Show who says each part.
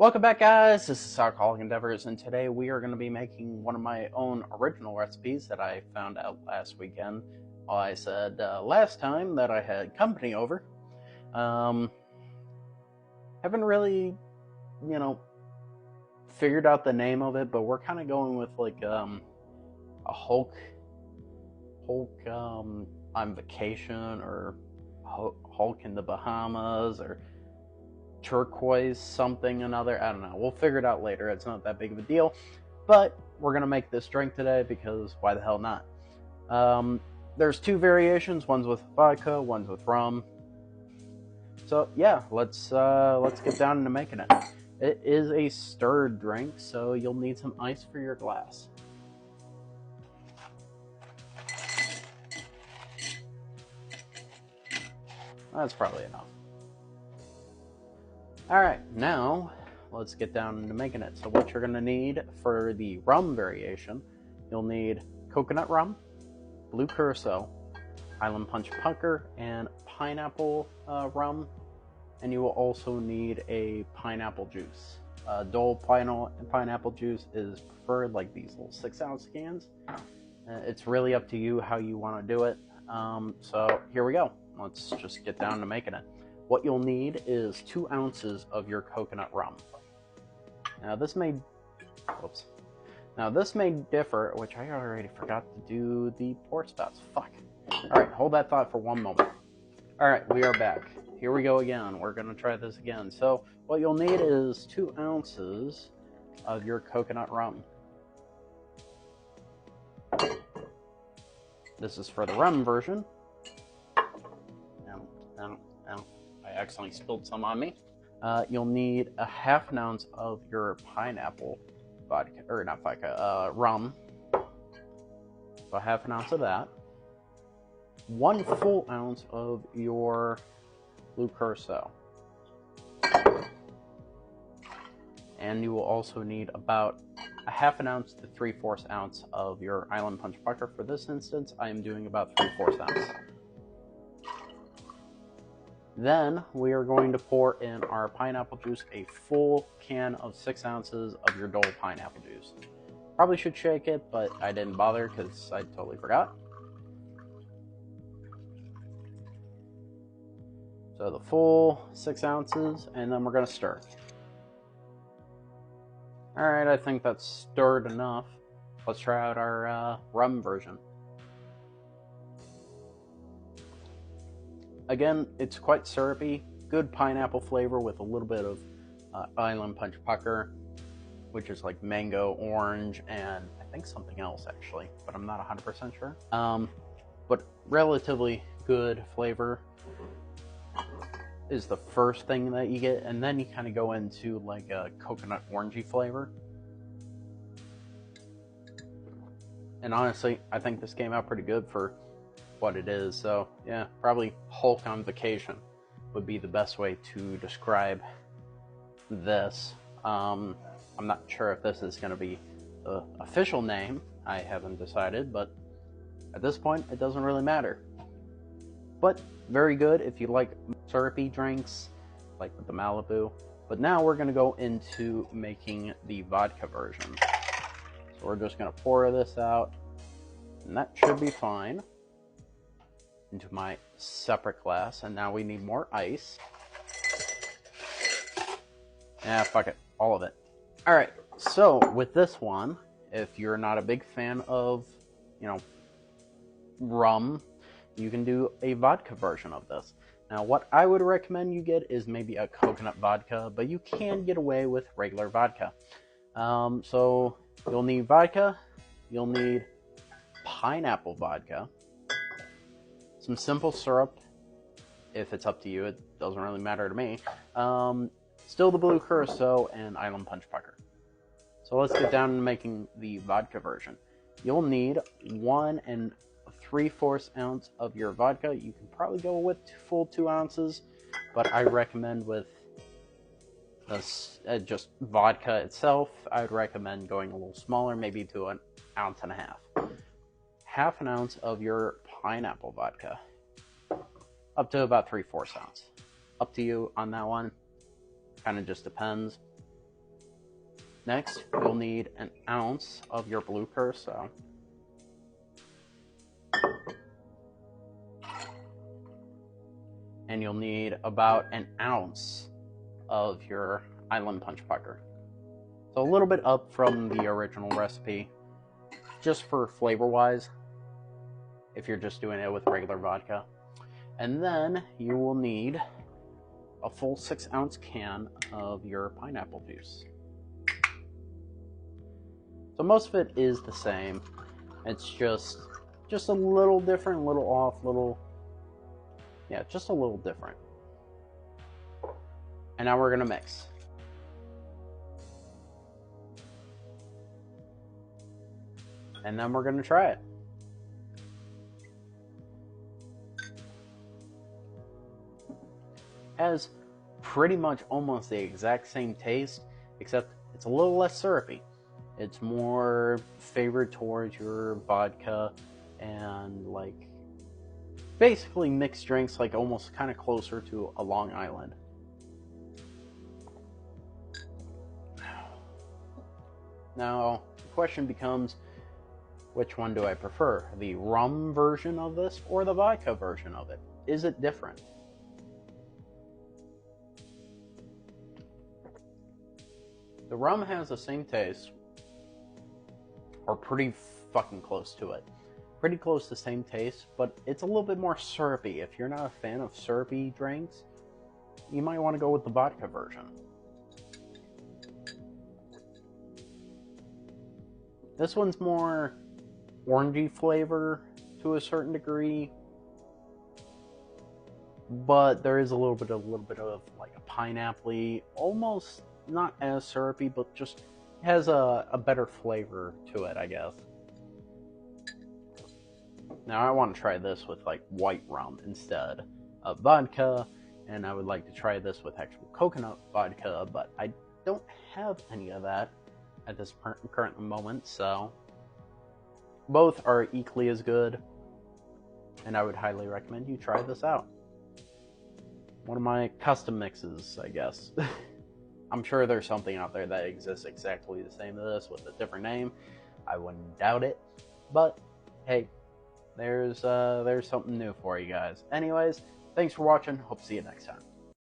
Speaker 1: Welcome back, guys. This is Alcoholic Endeavors, and today we are going to be making one of my own original recipes that I found out last weekend. I said last time that I had company over. Haven't really, figured out the name of it, but we're kind of going with like a Hulk on vacation, or Hulk in the Bahamas, or turquoise something another. I don't know. We'll figure it out later. It's not that big of a deal. But we're going to make this drink today because why the hell not? There's two variations. One's with vodka, one's with rum. So yeah, let's get down into making it. It is a stirred drink, so you'll need some ice for your glass. That's probably enough. Alright, now let's get down into making it. So what you're going to need for the rum variation, you'll need coconut rum, blue curacao, Island Punch pucker, and pineapple rum. And you will also need a pineapple juice. Dole pineapple juice is preferred, like these little 6-ounce cans. It's really up to you how you want to do it. So here we go. Let's just get down to making it. What you'll need is 2 ounces of your coconut rum. Now this may differ, which I already forgot to do the pour spouts. Fuck. Alright, hold that thought for one moment. Alright, we are back. Here we go again. We're going to try this again. So what you'll need is 2 ounces of your coconut rum. This is for the rum version. I accidentally spilled some on me. You'll need a half an ounce of your pineapple vodka, or not vodka, rum. So half an ounce of that. 1 full ounce of your blue curacao. And you will also need about a half an ounce to 3/4 ounce of your Island Punch pucker. For this instance, I am doing about 3/4 ounce. Then we are going to pour in our pineapple juice, a full can of 6 ounces of your Dole pineapple juice. Probably should shake it, but I didn't bother because I totally forgot. So the full 6 ounces, and then we're going to stir. Alright, I think that's stirred enough. Let's try out our rum version. Again, it's quite syrupy, good pineapple flavor with a little bit of Island Punch pucker, which is like mango, orange, and I think something else actually, but I'm not 100% sure. But relatively good flavor is the first thing that you get, and then you kind of go into like a coconut orangey flavor. And honestly, I think this came out pretty good for what it is. So yeah, probably Hulk on vacation would be the best way to describe this. I'm not sure if this is going to be the official name. I haven't decided, but at this point it doesn't really matter. But very good if you like syrupy drinks, like with the Malibu. But now we're going to go into making the vodka version. So we're just going to pour this out, and that should be fine, into my separate glass. And now we need more ice. Yeah, fuck it, all of it. Alright, so with this one, if you're not a big fan of, rum, you can do a vodka version of this. Now, what I would recommend you get is maybe a coconut vodka, but you can get away with regular vodka. So you'll need vodka, you'll need pineapple vodka, some simple syrup, if it's up to you. It doesn't really matter to me. Still the blue curacao and Island Punch pucker. So let's get down to making the vodka version. You'll need 1 3/4 ounce of your vodka. You can probably go with full 2 ounces, but I recommend with this, just vodka itself, I would recommend going a little smaller, maybe to 1.5 ounces. Half an ounce of your pineapple vodka, up to about 3/4 ounce. Up to you on that one, kind of just depends. Next, you'll need an ounce of your blue curacao. And you'll need about an ounce of your island punch pucker. So a little bit up from the original recipe, just for flavor-wise, if you're just doing it with regular vodka. And then you will need a full 6-ounce can of your pineapple juice. So most of it is the same. It's just a little different, a little off, just a little different. And now we're gonna mix. And then we're gonna try it. Has pretty much almost the exact same taste, except it's a little less syrupy. It's more favored towards your vodka and like basically mixed drinks, like almost kind of closer to a Long Island. Now, the question becomes, which one do I prefer? The rum version of this or the vodka version of it? Is it different? The rum has the same taste, or pretty fucking close to it. Pretty close to the same taste, but it's a little bit more syrupy. If you're not a fan of syrupy drinks, you might want to go with the vodka version. This one's more orangey flavor to a certain degree, but there is a little bit of like a pineapple-y, almost not as syrupy, but just has a better flavor to it, I guess. Now I want to try this with like white rum instead of vodka, and I would like to try this with actual coconut vodka, but I don't have any of that at this current moment, so both are equally as good, and I would highly recommend you try this out. One of my custom mixes, I guess. I'm sure there's something out there that exists exactly the same as this with a different name. I wouldn't doubt it, but hey, there's something new for you guys. Anyways, thanks for watching. Hope to see you next time.